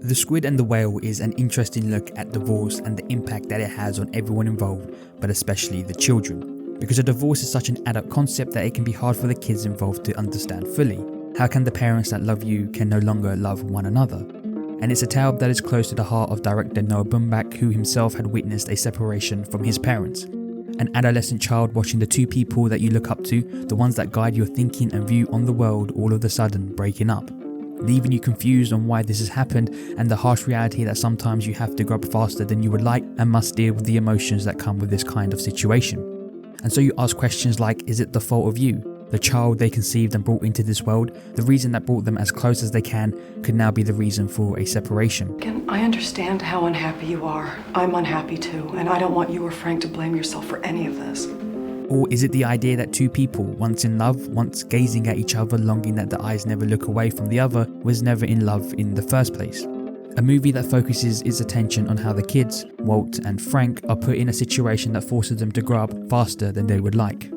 The Squid and the Whale is an interesting look at divorce and the impact that it has on everyone involved, but especially the children. Because a divorce is such an adult concept that it can be hard for the kids involved to understand fully. How can the parents that love you can no longer love one another? And it's a tale that is close to the heart of director Noah Baumbach, who himself had witnessed a separation from his parents. An adolescent child watching the two people that you look up to, the ones that guide your thinking and view on the world, all of a sudden breaking up, leaving you confused on why this has happened, and the harsh reality that sometimes you have to grow up faster than you would like and must deal with the emotions that come with this kind of situation. And so you ask questions like, is it the fault of you? The child they conceived and brought into this world, the reason that brought them as close as they can, could now be the reason for a separation. I understand how unhappy you are. I'm unhappy too, and I don't want you or Frank to blame yourself for any of this. Or is it the idea that two people, once in love, once gazing at each other, longing that the eyes never look away from the other, was never in love in the first place? A movie that focuses its attention on how the kids, Walt and Frank, are put in a situation that forces them to grow up faster than they would like.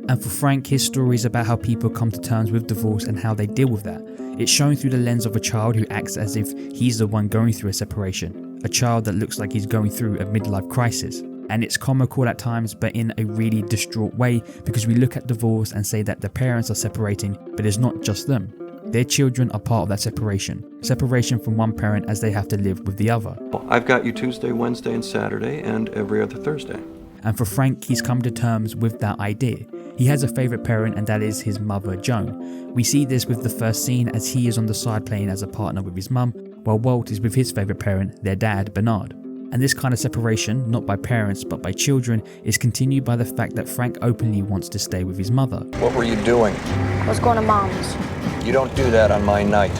And for Frank, his story is about how people come to terms with divorce and how they deal with that. It's shown through the lens of a child who acts as if he's the one going through a separation, a child that looks like he's going through a midlife crisis. And it's comical at times, but in a really distraught way, because we look at divorce and say that the parents are separating, but it's not just them. Their children are part of that separation from one parent as they have to live with the other. I've got you Tuesday, Wednesday, and Saturday, and every other Thursday. And for Frank, he's come to terms with that idea. He has a favourite parent, and that is his mother, Joan. We see this with the first scene as he is on the side playing as a partner with his mum, while Walt is with his favourite parent, their dad, Bernard. And this kind of separation, not by parents but by children, is continued by the fact that Frank openly wants to stay with his mother. What were you doing? I was going to Mom's. You don't do that on my night.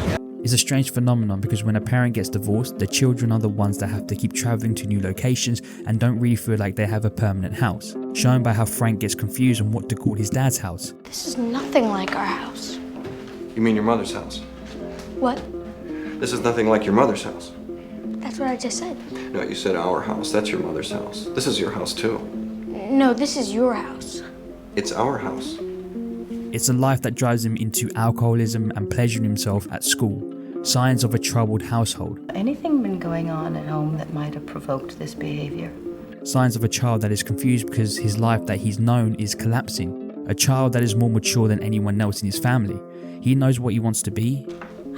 It's a strange phenomenon because when a parent gets divorced, the children are the ones that have to keep travelling to new locations and don't really feel like they have a permanent house, shown by how Frank gets confused on what to call his dad's house. This is nothing like our house. You mean your mother's house? What? This is nothing like your mother's house. That's what I just said. No, you said our house. That's your mother's house. This is your house too. No, this is your house. It's our house. It's a life that drives him into alcoholism and pleasuring himself at school. Signs of a troubled household. Anything been going on at home that might have provoked this behavior? Signs of a child that is confused because his life that he's known is collapsing. A child that is more mature than anyone else in his family. He knows what he wants to be.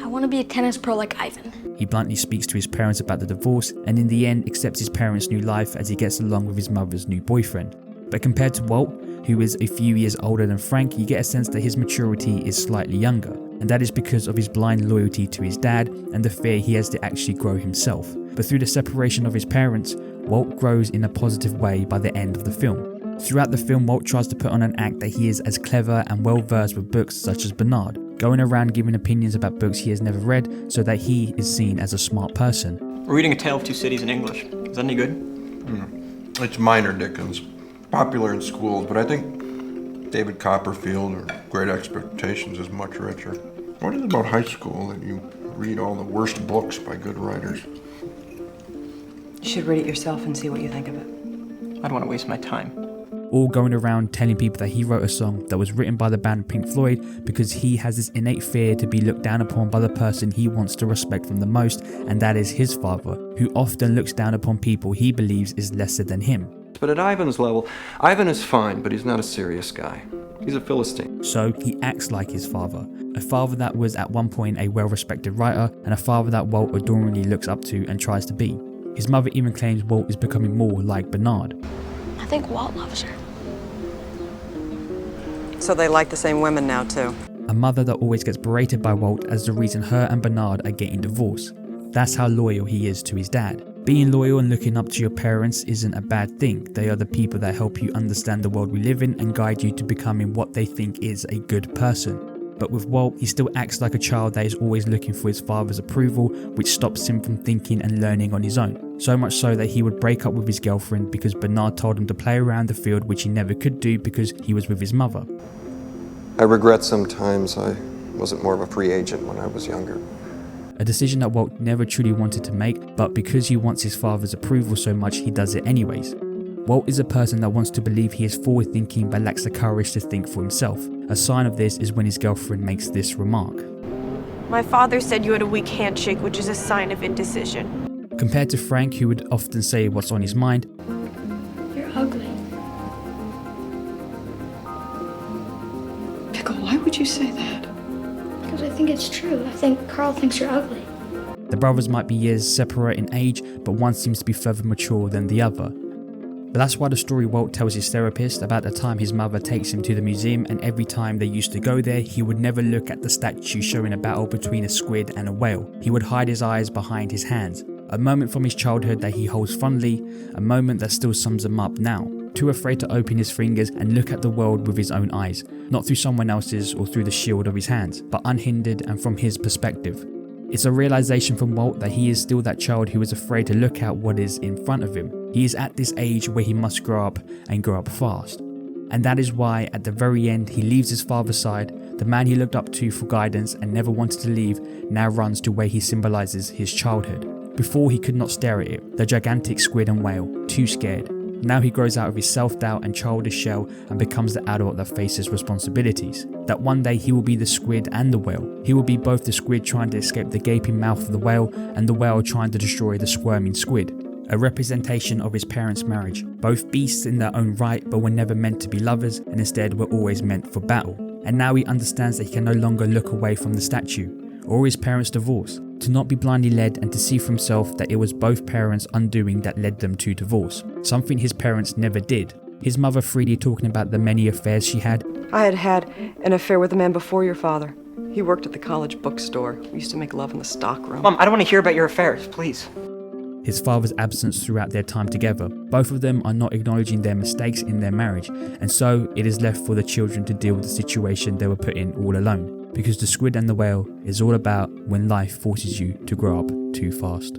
I want to be a tennis pro like Ivan. He bluntly speaks to his parents about the divorce and in the end accepts his parents' new life as he gets along with his mother's new boyfriend. But compared to Walt, who is a few years older than Frank, you get a sense that his maturity is slightly younger. And that is because of his blind loyalty to his dad and the fear he has to actually grow himself. But through the separation of his parents, Walt grows in a positive way by the end of the film. Throughout the film, Walt tries to put on an act that he is as clever and well versed with books such as Bernard, going around giving opinions about books he has never read so that he is seen as a smart person. We're reading A Tale of Two Cities in English. Is that any good? It's minor Dickens. Popular in schools, but I think David Copperfield or Great Expectations is much richer. What is it about high school that you read all the worst books by good writers? You should read it yourself and see what you think of it. I don't want to waste my time. All going around telling people that he wrote a song that was written by the band Pink Floyd because he has this innate fear to be looked down upon by the person he wants to respect from the most, and that is his father, who often looks down upon people he believes is lesser than him. But at Ivan's level, Ivan is fine, but he's not a serious guy. He's a Philistine. So he acts like his father, a father that was at one point a well-respected writer and a father that Walt adoringly looks up to and tries to be. His mother even claims Walt is becoming more like Bernard. I think Walt loves her. So they like the same women now too. A mother that always gets berated by Walt as the reason her and Bernard are getting divorced. That's how loyal he is to his dad. Being loyal and looking up to your parents isn't a bad thing. They are the people that help you understand the world we live in and guide you to becoming what they think is a good person. But with Walt, he still acts like a child that is always looking for his father's approval, which stops him from thinking and learning on his own. So much so that he would break up with his girlfriend because Bernard told him to play around the field, which he never could do because he was with his mother. I regret sometimes I wasn't more of a free agent when I was younger. A decision that Walt never truly wanted to make, but because he wants his father's approval so much, he does it anyways. Walt is a person that wants to believe he is forward thinking but lacks the courage to think for himself. A sign of this is when his girlfriend makes this remark. My father said you had a weak handshake, which is a sign of indecision. Compared to Frank, who would often say what's on his mind, You're ugly. Pickle, why would you say that? Because I think it's true. I think Carl thinks you're ugly. the brothers might be years separate in age, but one seems to be further mature than the other. But that's why the story Walt tells his therapist about the time his mother takes him to the museum, and every time they used to go there, he would never look at the statue showing a battle between a squid and a whale. He would hide his eyes behind his hands. A moment from his childhood that he holds fondly, a moment that still sums him up now. Too afraid to open his fingers and look at the world with his own eyes, not through someone else's or through the shield of his hands, but unhindered and from his perspective. It's a realization from Walt that he is still that child who is afraid to look at what is in front of him. He is at this age where he must grow up and grow up fast. And that is why at the very end he leaves his father's side. The man he looked up to for guidance and never wanted to leave now runs to where he symbolizes his childhood. Before he could not stare at it, the gigantic squid and whale, too scared. Now he grows out of his self-doubt and childish shell and becomes the adult that faces responsibilities. That one day he will be the squid and the whale. He will be both the squid trying to escape the gaping mouth of the whale and the whale trying to destroy the squirming squid. A representation of his parents' marriage. Both beasts in their own right, but were never meant to be lovers and instead were always meant for battle. And now he understands that he can no longer look away from the statue or his parents' divorce. To not be blindly led and to see for himself that it was both parents' undoing that led them to divorce. Something his parents never did. His mother freely talking about the many affairs she had. I had had an affair with a man before your father. He worked at the college bookstore. We used to make love in the stockroom. Mom, I don't want to hear about your affairs, please. His father's absence throughout their time together. Both of them are not acknowledging their mistakes in their marriage, and so it is left for the children to deal with the situation they were put in all alone. Because The Squid and the Whale is all about when life forces you to grow up too fast.